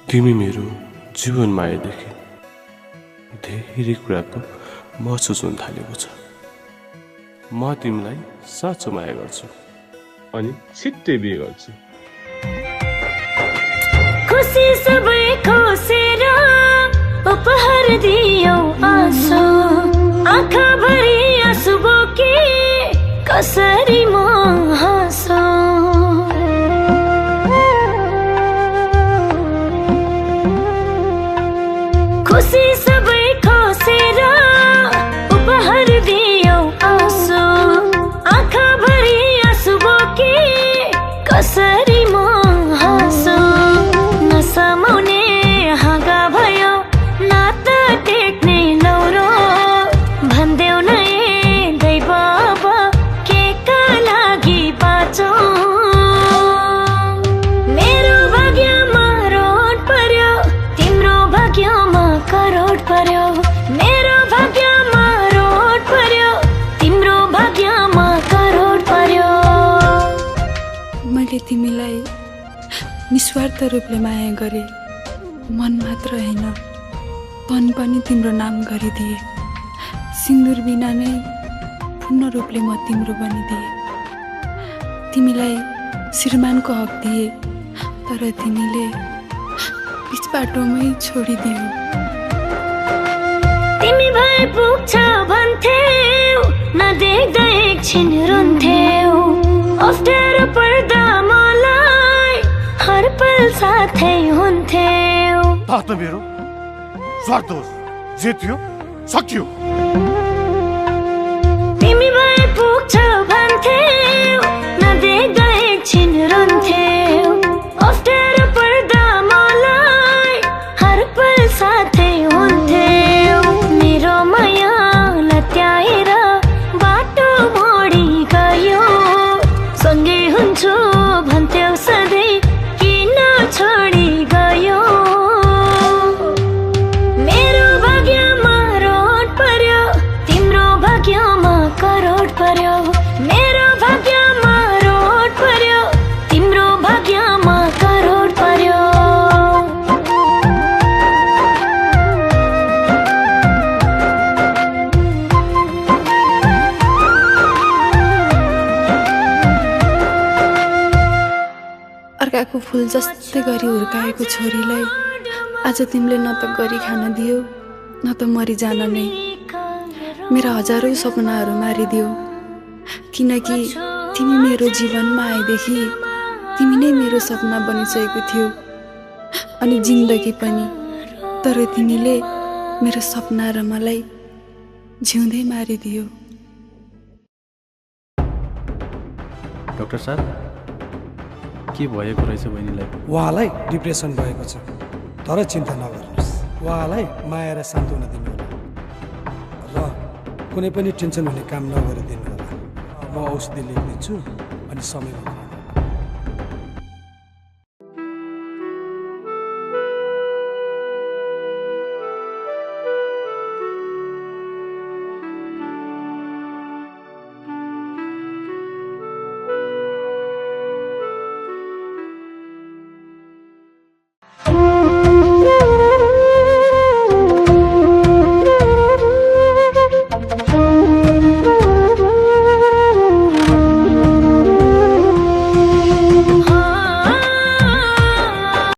तिमी मेरो जीवन मायादेखि धेरै कुराको महसुस हुन थालेको छ। म तिमीलाई साँचो माया गर्छु अनि छिट्टै बिहे गर्छु। खुसी सबै खोसेर उपहार दियो आँसु, आँखा भरि आँसु बोके कसरी म हाँसु। खुसी सबै खोसेर उपहार दियो आँसु, आँखा भरि आँसु बोके कसरी म हाँसु। नसमाउने हाँगा भयो नाता टेक्ने लौरो, भन्देऊ न दैव अब के का लागि बाँचौ। मेरो भाग्यमा रोड पर्यो, तिम्रो भाग्यमा करोड पर्यो। मेरो भाग्यमा रोड पर्यो, तिम्रो भाग्यमा करोड पर्यो। मैले तिमीलाई निस्वार्थ रूपले माया गरे, मन मात्र होइन तन पनि तिम्रो नाम गरिदिए। सिन्दुर बिना नै पूर्ण रूपले म तिम्रो बनिदिए। तिमीलाई श्रीमानको हक दिए, तर तिमीले बिच बाटोमै छोडिदियो। तिमी भए पुग्छ भन्थ्यौ, नदेख्दा एकछिन रुन्थ्यौ। अप्ठ्यारो पर्दा मलाई हर पल साथै हुन्थ्यौ। त मेरो स्वार्थ होस्, जे थियो सकियो। तिमी भए पुग्छ भन्थ्यौ, नदेख्दा एकछिन रुन्थ्यौ। अप्ठ्यारो पर्दा मलाई हर पल साथै हुन्थ्यौ। मेरो माया लत्याएर बाटो मोडी गयो, सँगै हुन्छु भन्थ्यौ सधैँ किन छोडी गयो। मेरो भाग्यमा रोड पर्यो, तिम्रो भाग्यमा करोड पर्यो। मेरो भाग्यमा रोड पर्यो, तिम्रो भाग्यमा करोड पर्यो। अर्काको फुल जस्तै गरी हुर्काएको छोरीलाई आज तिमीले न त गरी खान दियो, न त मरि जान नै। मेरा हजारौँ सपनाहरू मारिदियो, किनकि तिमी मेरो जीवनमा आएदेखि तिमी नै मेरो सपना बनिसकेको थियो अनि जिन्दगी पनि। तर तिमीले मेरो सपना र मलाई जिउँदै मारिदियो। डाक्टर साहब, के भएको रहेछ बहिनीलाई? उहाँलाई डिप्रेसन भएको छ, तर चिन्ता नगर्नुहोस्। उहाँलाई माया र सान्त्वना दिनुहोला र कुनै पनि टेन्सन हुने काम नगरिदिनु होला। म औषधि लेखिदिन्छु अनि समयमा